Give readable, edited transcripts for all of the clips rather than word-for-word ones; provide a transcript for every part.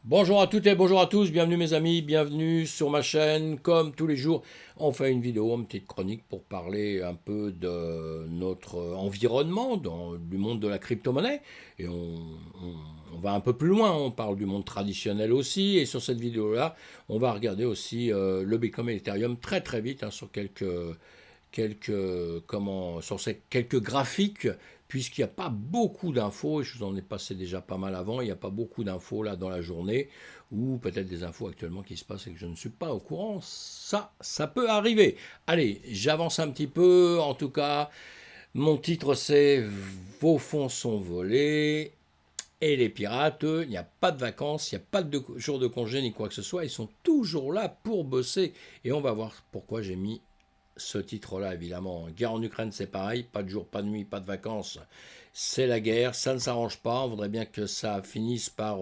Bonjour à toutes et bonjour à tous, bienvenue mes amis, bienvenue sur ma chaîne. Comme tous les jours, on fait une vidéo, une petite chronique pour parler un peu de notre environnement, du monde de la crypto-monnaie. Et on va un peu plus loin, on parle du monde traditionnel aussi. Et sur cette vidéo-là, on va regarder aussi le Bitcoin et l'Ethereum très très vite sur quelques graphiques, puisqu'il n'y a pas beaucoup d'infos, et je vous en ai passé déjà pas mal avant, il n'y a pas beaucoup d'infos là dans la journée, ou peut-être des infos actuellement qui se passent et que je ne suis pas au courant, ça peut arriver. Allez, j'avance un petit peu, en tout cas, mon titre c'est Vos fonds sont volés. Et les pirates, eux, il n'y a pas de vacances, il n'y a pas de jour de congé ni quoi que ce soit, ils sont toujours là pour bosser. Et on va voir pourquoi j'ai mis ce titre-là, évidemment. Guerre en Ukraine, c'est pareil, pas de jour, pas de nuit, pas de vacances. C'est la guerre, ça ne s'arrange pas. On voudrait bien que ça finisse par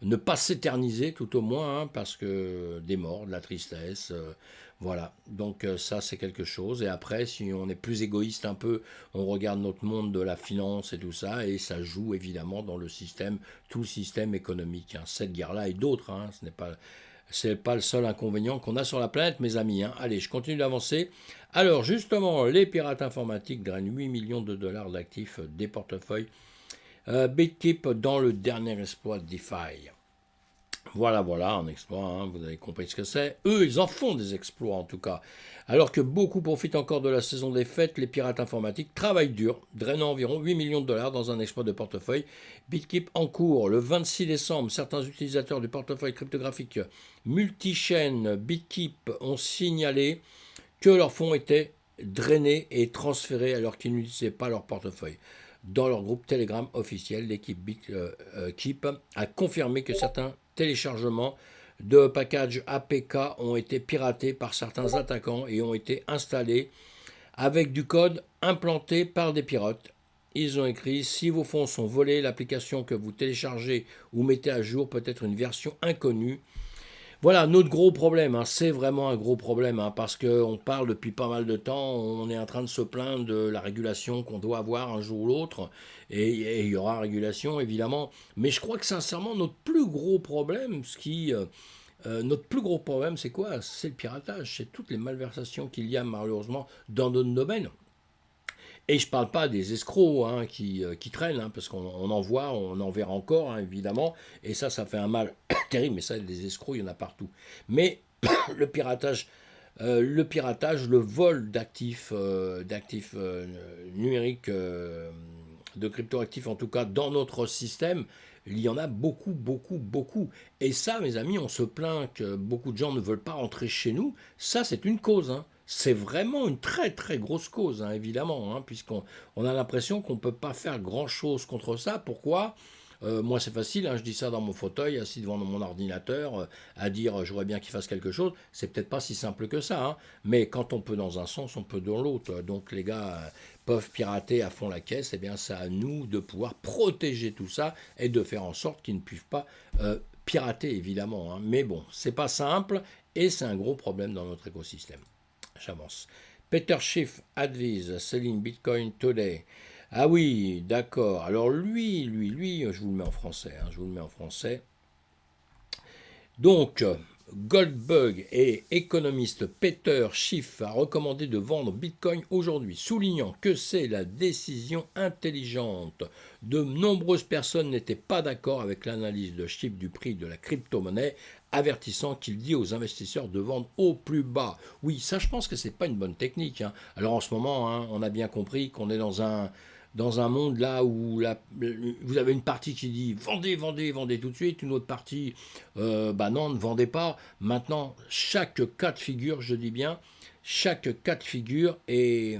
ne pas s'éterniser, tout au moins, parce que des morts, de la tristesse, voilà. Donc ça, c'est quelque chose. Et après, si on est plus égoïste un peu, on regarde notre monde de la finance et tout ça, et ça joue évidemment dans le système, tout le système économique. Cette guerre-là et d'autres, ce n'est pas le seul inconvénient qu'on a sur la planète, mes amis. Allez, je continue d'avancer. Alors, justement, les pirates informatiques drainent 8 millions de dollars d'actifs des portefeuilles BitKeep dans le dernier exploit DeFi. Voilà, voilà, un exploit, vous avez compris ce que c'est. Eux, ils en font des exploits en tout cas. Alors que beaucoup profitent encore de la saison des fêtes, les pirates informatiques travaillent dur, drainant environ 8 millions de dollars dans un exploit de portefeuille. BitKeep en cours. Le 26 décembre, certains utilisateurs du portefeuille cryptographique multichaîne BitKeep ont signalé que leurs fonds étaient drainés et transférés alors qu'ils n'utilisaient pas leur portefeuille. Dans leur groupe Telegram officiel, l'équipe BitKeep a confirmé que certains téléchargements de packages APK ont été piratés par certains attaquants et ont été installés avec du code implanté par des pirates. Ils ont écrit: si vos fonds sont volés, l'application que vous téléchargez ou mettez à jour peut être une version inconnue. Voilà notre gros problème, c'est vraiment un gros problème, parce qu'on parle depuis pas mal de temps, on est en train de se plaindre de la régulation qu'on doit avoir un jour ou l'autre, et il y aura régulation évidemment, mais je crois que sincèrement notre plus gros problème, notre plus gros problème c'est quoi? C'est le piratage, c'est toutes les malversations qu'il y a malheureusement dans notre domaine. Et je ne parle pas des escrocs qui traînent, parce qu'on en voit, on en verra encore, évidemment. Et ça fait un mal terrible. Mais ça, des escrocs, il y en a partout. Mais le piratage, le vol d'actifs numériques, de cryptoactifs, en tout cas dans notre système, il y en a beaucoup, beaucoup, beaucoup. Et ça, mes amis, on se plaint que beaucoup de gens ne veulent pas rentrer chez nous. Ça, c'est une cause. C'est vraiment une très très grosse cause, évidemment, puisqu'on a l'impression qu'on ne peut pas faire grand-chose contre ça. Pourquoi? Moi, c'est facile, je dis ça dans mon fauteuil, assis devant mon ordinateur, à dire j'aurais bien qu'il fasse quelque chose. C'est peut-être pas si simple que ça, mais quand on peut dans un sens, on peut dans l'autre. Donc les gars peuvent pirater à fond la caisse, et bien c'est à nous de pouvoir protéger tout ça et de faire en sorte qu'ils ne puissent pas pirater, évidemment. Mais bon, c'est pas simple et c'est un gros problème dans notre écosystème. J'avance. Peter Schiff advise selling Bitcoin today. Ah oui, d'accord. Alors lui, je vous le mets en français. Je vous le mets en français. Donc, Goldbug et économiste Peter Schiff a recommandé de vendre Bitcoin aujourd'hui, soulignant que c'est la décision intelligente. De nombreuses personnes n'étaient pas d'accord avec l'analyse de Schiff du prix de la crypto-monnaie, avertissant qu'il dit aux investisseurs de vendre au plus bas. Oui, ça je pense que c'est pas une bonne technique. Alors en ce moment, on a bien compris qu'on est dans un monde là où vous avez une partie qui dit vendez, vendez, vendez tout de suite, une autre partie non, ne vendez pas. Maintenant, chaque cas de figure, je dis bien, chaque cas de figure est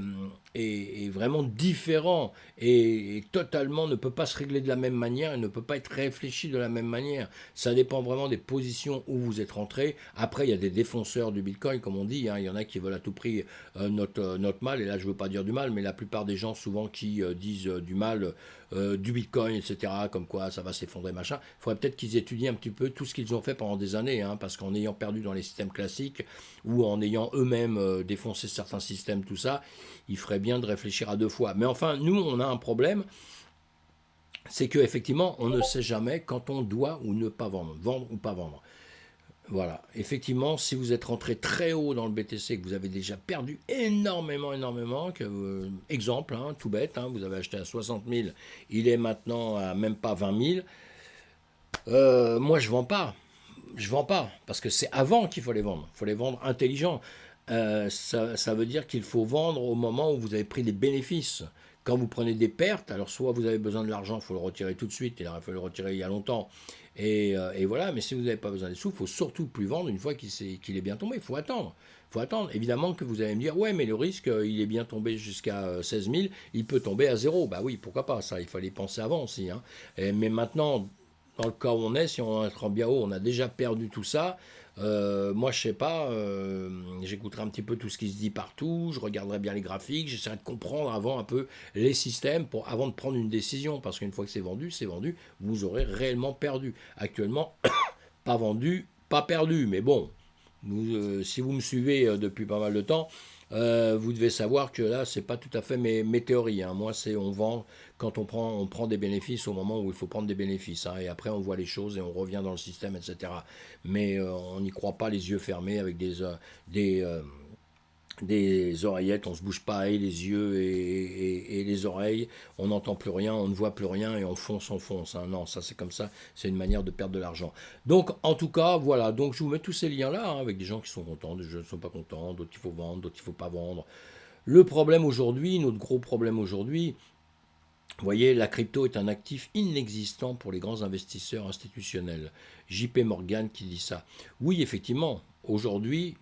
vraiment différent et totalement ne peut pas se régler de la même manière et ne peut pas être réfléchi de la même manière. Ça dépend vraiment des positions où vous êtes rentré. Après, il y a des défenseurs du Bitcoin, comme on dit. Il y en a qui veulent à tout prix notre mal. Et là, je ne veux pas dire du mal, mais la plupart des gens souvent qui disent du mal du Bitcoin, etc., comme quoi ça va s'effondrer, machin. Il faudrait peut-être qu'ils étudient un petit peu tout ce qu'ils ont fait pendant des années, parce qu'en ayant perdu dans les systèmes classiques ou en ayant eux-mêmes défoncé certains systèmes, tout ça, il ferait bien de réfléchir à deux fois. Mais enfin, nous, on a un problème. c'est qu'effectivement, on ne sait jamais quand on doit ou ne pas vendre, vendre ou pas vendre. Voilà, effectivement, si vous êtes rentré très haut dans le BTC, que vous avez déjà perdu énormément, énormément, exemple, hein, tout bête, hein, vous avez acheté à 60 000, il est maintenant à même pas 20 000, moi je vends pas. Je vends pas, parce que c'est avant qu'il faut les vendre. Il faut les vendre intelligent. Ça veut dire qu'il faut vendre au moment où vous avez pris des bénéfices. Quand vous prenez des pertes, alors soit vous avez besoin de l'argent, il faut le retirer tout de suite, il aurait fallu le retirer il y a longtemps. Et voilà, mais si vous n'avez pas besoin des sous, il faut surtout plus vendre une fois qu'il est bien tombé. Il faut attendre. Faut attendre. Évidemment que vous allez me dire, ouais, mais le risque, il est bien tombé jusqu'à 16 000, il peut tomber à zéro. Bah oui, pourquoi pas, ça, il fallait penser avant aussi, hein. Mais maintenant, dans le cas où on est, si on est en bien haut, on a déjà perdu tout ça. Moi, je sais pas, j'écouterai un petit peu tout ce qui se dit partout, je regarderai bien les graphiques, j'essaierai de comprendre avant un peu les systèmes avant de prendre une décision, parce qu'une fois que c'est vendu, vous aurez réellement perdu. Actuellement, pas vendu, pas perdu, mais bon, si vous me suivez depuis pas mal de temps, vous devez savoir que là, c'est pas tout à fait mes théories, hein. Moi, c'est on vend quand on prend des bénéfices au moment où il faut prendre des bénéfices, hein, et après on voit les choses et on revient dans le système, etc. Mais on n'y croit pas les yeux fermés avec des, euh, des oreillettes, on se bouge pas et les yeux et les oreilles, on n'entend plus rien, on ne voit plus rien et on fonce, hein. Non, ça c'est comme ça, c'est une manière de perdre de l'argent. Donc en tout cas, voilà, donc je vous mets tous ces liens-là, hein, avec des gens qui sont contents, des gens qui ne sont pas contents, d'autres qu'il faut vendre, d'autres qu'il ne faut pas vendre. Le problème aujourd'hui, notre gros problème aujourd'hui, vous voyez, la crypto est un actif inexistant pour les grands investisseurs institutionnels. JP Morgan qui dit ça. Oui, effectivement, aujourd'hui,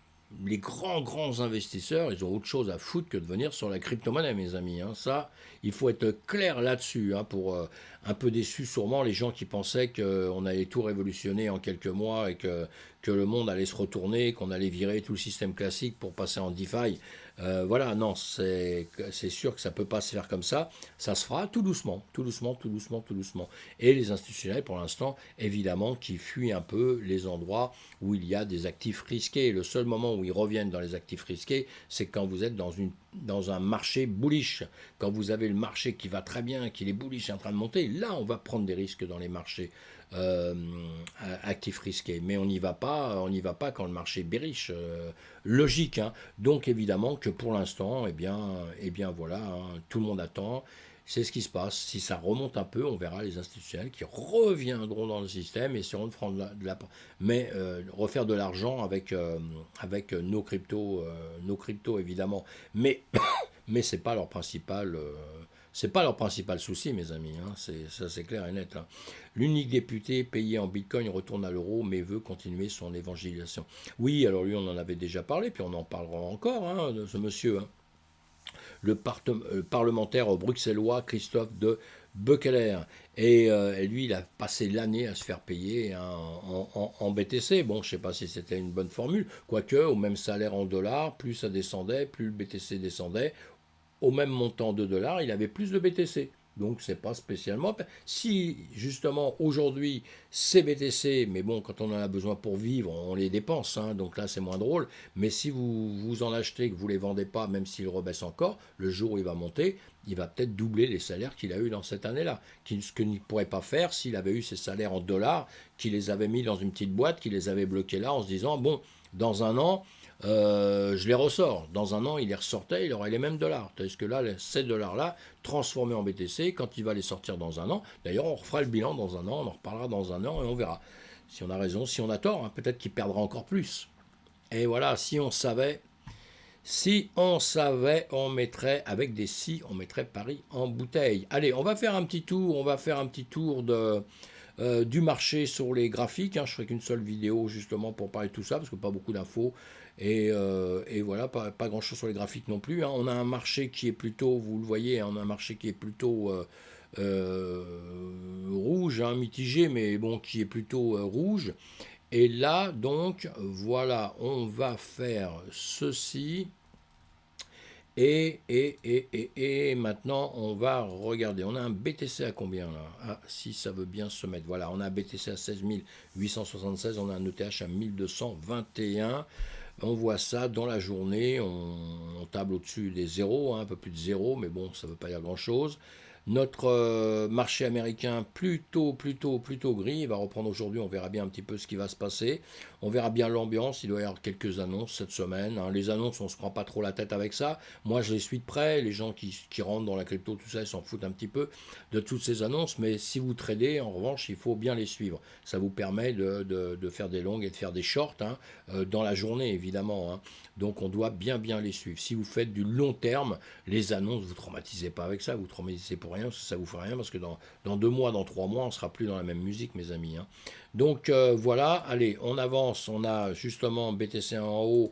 les grands investisseurs, ils ont autre chose à foutre que de venir sur la crypto-monnaie, mes amis, hein. Ça, il faut être clair là-dessus, hein, pour un peu déçu sûrement les gens qui pensaient qu'on allait tout révolutionner en quelques mois et que le monde allait se retourner, qu'on allait virer tout le système classique pour passer en DeFi. Voilà, non, c'est sûr que ça ne peut pas se faire comme ça. Ça se fera tout doucement, tout doucement, tout doucement, tout doucement. Et les institutionnels, pour l'instant, évidemment, qui fuient un peu les endroits où il y a des actifs risqués. Le seul moment où ils reviennent dans les actifs risqués, c'est quand vous êtes dans un marché bullish. Quand vous avez le marché qui va très bien, qu'il est bullish, en train de monter, là, on va prendre des risques dans les marchés euh, actifs risqués. Mais on n'y va pas quand le marché est bearish. Logique, hein. Donc évidemment que pour l'instant, eh bien voilà, hein, tout le monde attend. C'est ce qui se passe. Si ça remonte un peu, on verra les institutionnels qui reviendront dans le système et essaieront de prendre mais refaire de l'argent avec nos cryptos évidemment. Mais mais c'est pas leur principal souci, mes amis, hein. Ça c'est clair et net, hein. L'unique député payé en bitcoin retourne à l'euro, mais veut continuer son évangélisation. Oui, alors lui, on en avait déjà parlé, puis on en parlera encore, hein, de ce monsieur, hein. Parlementaire bruxellois Christophe de Beukeler. Et lui, il a passé l'année à se faire payer, hein, en BTC. Bon, je ne sais pas si c'était une bonne formule, quoique au même salaire en dollars, plus ça descendait, plus le BTC descendait, au même montant de dollars, il avait plus de BTC. Donc c'est pas spécialement. Si justement aujourd'hui c'est BTC, mais bon, quand on en a besoin pour vivre, on les dépense, hein, donc là c'est moins drôle. Mais si vous en achetez, que vous les vendez pas, même s'il rebaisse encore, le jour où il va monter, il va peut-être doubler les salaires qu'il a eu dans cette année-là. Ce qu'il ne pourrait pas faire s'il avait eu ses salaires en dollars, qu'il les avait mis dans une petite boîte, qu'il les avait bloqués là en se disant, bon, dans un an, je les ressors. Dans un an, il les ressortait, il aurait les mêmes dollars. Tandis que là, ces dollars-là, transformés en BTC, quand il va les sortir dans un an, d'ailleurs, on refera le bilan dans un an, on en reparlera dans un an et on verra. Si on a raison, si on a tort, hein, peut-être qu'il perdra encore plus. Et voilà, si on savait, on mettrait, avec des si, on mettrait Paris en bouteille. Allez, on va faire un petit tour du marché sur les graphiques, hein. Je ferai qu'une seule vidéo justement pour parler de tout ça, parce que pas beaucoup d'infos. Et voilà, pas grand-chose sur les graphiques non plus, hein. On a un marché qui est plutôt, vous le voyez, hein, on a un marché qui est plutôt rouge, hein, mitigé, mais bon, qui est plutôt rouge. Et là, donc, voilà, on va faire ceci. Et maintenant, on va regarder. On a un BTC à combien là? Ah, si ça veut bien se mettre. Voilà, on a un BTC à 16 876, on a un ETH à 1221. On voit ça dans la journée. On table au-dessus des zéros, hein, un peu plus de zéro, mais bon, ça ne veut pas dire grand-chose. Notre marché américain plutôt gris. Il va reprendre aujourd'hui. On verra bien un petit peu ce qui va se passer. On verra bien l'ambiance. Il doit y avoir quelques annonces cette semaine, hein. Les annonces, on se prend pas trop la tête avec ça. Moi, je les suis de près. Les gens qui rentrent dans la crypto, tout ça, ils s'en foutent un petit peu de toutes ces annonces. Mais si vous tradez, en revanche, il faut bien les suivre. Ça vous permet de faire des longues et de faire des shorts, hein, dans la journée, évidemment, hein. Donc, on doit bien les suivre. Si vous faites du long terme, les annonces, vous ne traumatisez pas avec ça. Vous traumatisez pour rien, parce que ça vous fait rien, parce que dans 2 mois, dans 3 mois, on sera plus dans la même musique, mes amis, hein. Donc, voilà, allez, on avance. On a justement BTC en haut.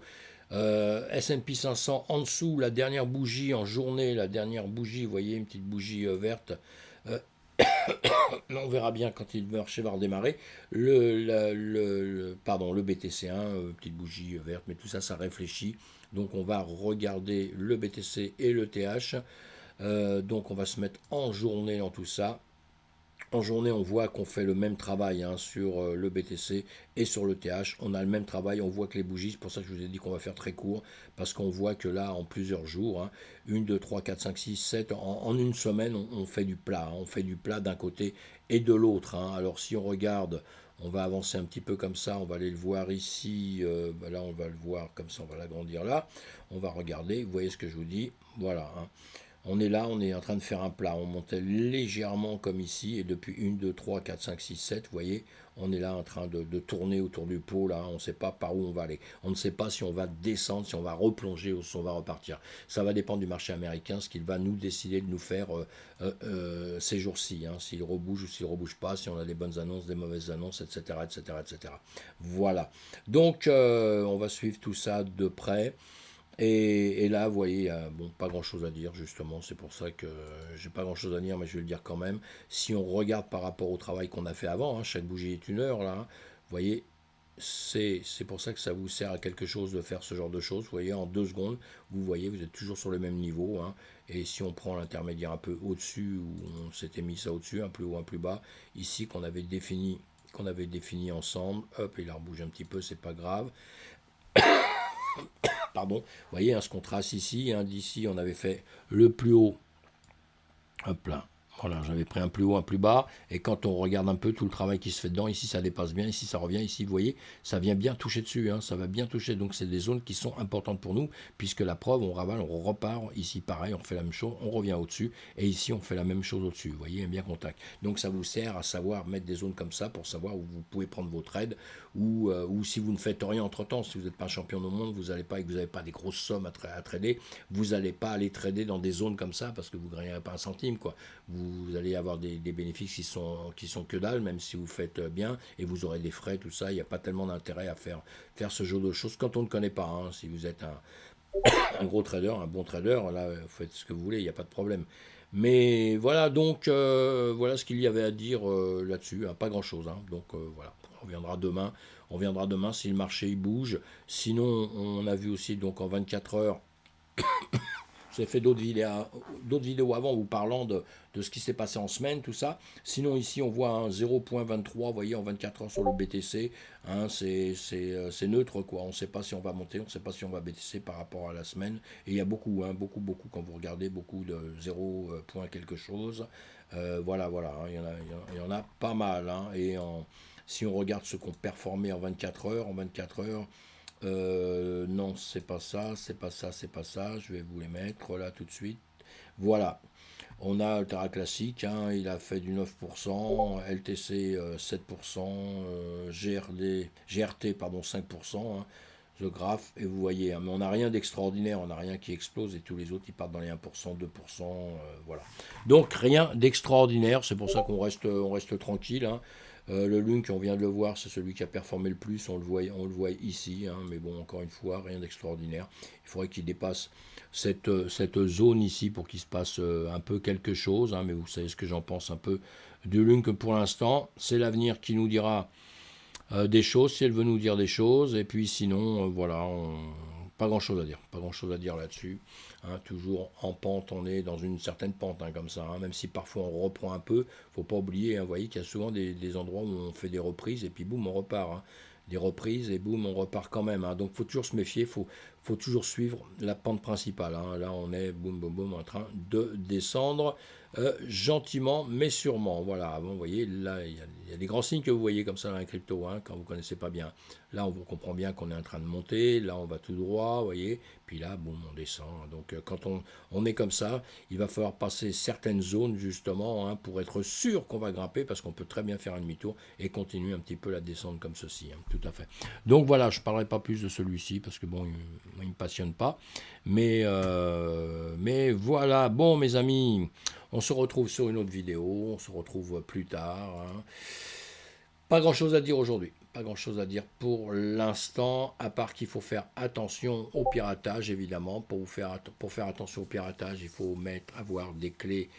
S&P 500 en dessous, la dernière bougie en journée, la dernière bougie, vous voyez, une petite bougie verte. Euh, on verra bien quand le marché va redémarrer. Pardon, le BTC1, petite bougie verte, mais tout ça, ça réfléchit. Donc on va regarder le BTC et le TH. Donc on va se mettre en journée dans tout ça. En journée, on voit qu'on fait le même travail, hein, sur le BTC et sur le TH. On a le même travail, on voit que les bougies, c'est pour ça que je vous ai dit qu'on va faire très court, parce qu'on voit que là, en plusieurs jours, hein, 1, 2, 3, 4, 5, 6, 7, en une semaine, on fait du plat, hein. On fait du plat d'un côté et de l'autre, hein. Alors si on regarde, on va avancer un petit peu comme ça, on va aller le voir ici, là on va le voir comme ça, on va l'agrandir là, on va regarder, vous voyez ce que je vous dis, voilà, hein. On est là, on est en train de faire un plat. On montait légèrement comme ici. Et depuis 1, 2, 3, 4, 5, 6, 7, vous voyez, on est là en train de tourner autour du pot. Là, on ne sait pas par où on va aller. On ne sait pas si on va descendre, si on va replonger ou si on va repartir. Ça va dépendre du marché américain, ce qu'il va nous décider de nous faire ces jours-ci, hein. S'il rebouge ou s'il ne rebouge pas, si on a des bonnes annonces, des mauvaises annonces, etc. etc., etc. Voilà. Donc, on va suivre tout ça de près. Et là, vous voyez, bon, pas grand-chose à dire, justement. C'est pour ça que j'ai pas grand-chose à dire, mais je vais le dire quand même. Si on regarde par rapport au travail qu'on a fait avant, hein, chaque bougie est une heure, là, hein, vous voyez, c'est pour ça que ça vous sert à quelque chose de faire ce genre de choses. Vous voyez, en 2 secondes, vous voyez, vous êtes toujours sur le même niveau, hein. Et si on prend l'intermédiaire un peu au-dessus, où on s'était mis ça au-dessus, un plus haut, un plus bas, ici qu'on avait défini ensemble, hop, il a rebougé un petit peu, c'est pas grave. Pardon, vous voyez, hein, ce qu'on trace ici, hein, d'ici on avait fait le plus haut, hop là, voilà, j'avais pris un plus haut, un plus bas, et quand on regarde un peu tout le travail qui se fait dedans, ici ça dépasse bien, ici ça revient, ici vous voyez, ça vient bien toucher dessus, hein, ça va bien toucher, donc c'est des zones qui sont importantes pour nous, puisque la preuve, on ravale, on repart, ici pareil, on fait la même chose, on revient au-dessus, et ici on fait la même chose au-dessus, vous voyez, bien contact. Donc ça vous sert à savoir mettre des zones comme ça, pour savoir où vous pouvez prendre vos trades, ou si vous ne faites rien entre-temps, si vous n'êtes pas champion du monde, vous n'allez pas, et que vous n'avez pas des grosses sommes à trader, vous n'allez pas aller trader dans des zones comme ça, parce que vous ne gagnerez pas un centime, quoi. Vous allez avoir des bénéfices qui sont que dalle, même si vous faites bien, et vous aurez des frais, tout ça. Il n'y a pas tellement d'intérêt à faire ce genre de choses quand on ne connaît pas, hein. Si vous êtes un gros trader, un bon trader, là, vous faites ce que vous voulez, il n'y a pas de problème. Mais voilà, donc, voilà ce qu'il y avait à dire là-dessus, hein, pas grand-chose, hein. Donc voilà, on reviendra demain. On reviendra demain si le marché il bouge. Sinon, on a vu aussi donc en 24 heures. J'ai fait d'autres vidéos avant vous parlant de ce qui s'est passé en semaine, tout ça. Sinon, ici, on voit un 0,23, vous voyez, en 24 heures sur le BTC. Hein, c'est neutre, quoi. On ne sait pas si on va monter, on ne sait pas si on va BTC par rapport à la semaine. Et il y a beaucoup, hein, beaucoup, quand vous regardez, beaucoup de 0 point quelque chose. Voilà, hein, il y en a pas mal, hein. Si on regarde ce qu'on performait en 24 heures, non, c'est pas ça, c'est pas ça, c'est pas ça. Je vais vous les mettre là tout de suite. Voilà. On a Altera Classique, hein, il a fait du 9%, LTC 7%, GRT pardon, 5%, hein, le graphe, et vous voyez, hein, mais on n'a rien d'extraordinaire, on n'a rien qui explose, et tous les autres ils partent dans les 1%, 2%, voilà. Donc rien d'extraordinaire, c'est pour ça qu'on reste tranquille, hein. Le Lunk, on vient de le voir, c'est celui qui a performé le plus, on le voit ici, hein, mais bon, encore une fois, rien d'extraordinaire. Il faudrait qu'il dépasse cette zone ici pour qu'il se passe un peu quelque chose, hein, mais vous savez ce que j'en pense un peu du Lunk pour l'instant. C'est l'avenir qui nous dira des choses, si elle veut nous dire des choses, et puis sinon, voilà, pas grand-chose à dire, pas grand-chose à dire là-dessus, hein. Toujours en pente, on est dans une certaine pente, hein, comme ça, hein, même si parfois on reprend un peu, faut pas oublier, hein, vous voyez qu'il y a souvent des endroits où on fait des reprises, et puis boum, on repart, hein. Des reprises, et boum, on repart quand même, hein. Donc faut toujours se méfier, faut toujours suivre la pente principale, hein. Là, on est boum, boum, boum, en train de descendre. gentiment mais sûrement. Voilà, bon, vous voyez, là, il y a des grands signes que vous voyez comme ça dans la crypto, hein, quand vous ne connaissez pas bien. Là, on comprend bien qu'on est en train de monter, là, on va tout droit, vous voyez, puis là, boum, on descend. Donc, quand on est comme ça, il va falloir passer certaines zones, justement, hein, pour être sûr qu'on va grimper, parce qu'on peut très bien faire un demi-tour et continuer un petit peu la descente comme ceci, hein, tout à fait. Donc, voilà, je ne parlerai pas plus de celui-ci, parce que, bon, il ne me passionne pas. Mais voilà, bon, mes amis, on se retrouve sur une autre vidéo, on se retrouve plus tard, hein. Pas grand-chose à dire aujourd'hui. Pas grand-chose à dire pour l'instant, à part qu'il faut faire attention au piratage, évidemment. Pour faire attention au piratage, il faut avoir des clés,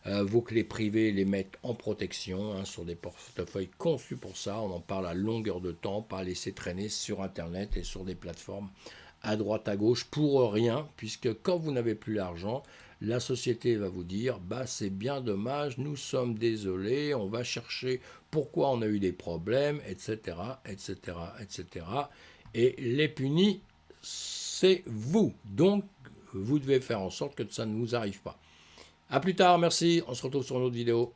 vos clés privées, les mettre en protection, hein, sur des portefeuilles conçus pour ça. On en parle à longueur de temps, pas laisser traîner sur Internet et sur des plateformes à droite à gauche pour rien, puisque quand vous n'avez plus l'argent, la société va vous dire bah c'est bien dommage, nous sommes désolés, on va chercher pourquoi on a eu des problèmes, etc., etc., etc. Et les punis, c'est vous. Donc, vous devez faire en sorte que ça ne vous arrive pas. A plus tard, merci, on se retrouve sur une autre vidéo.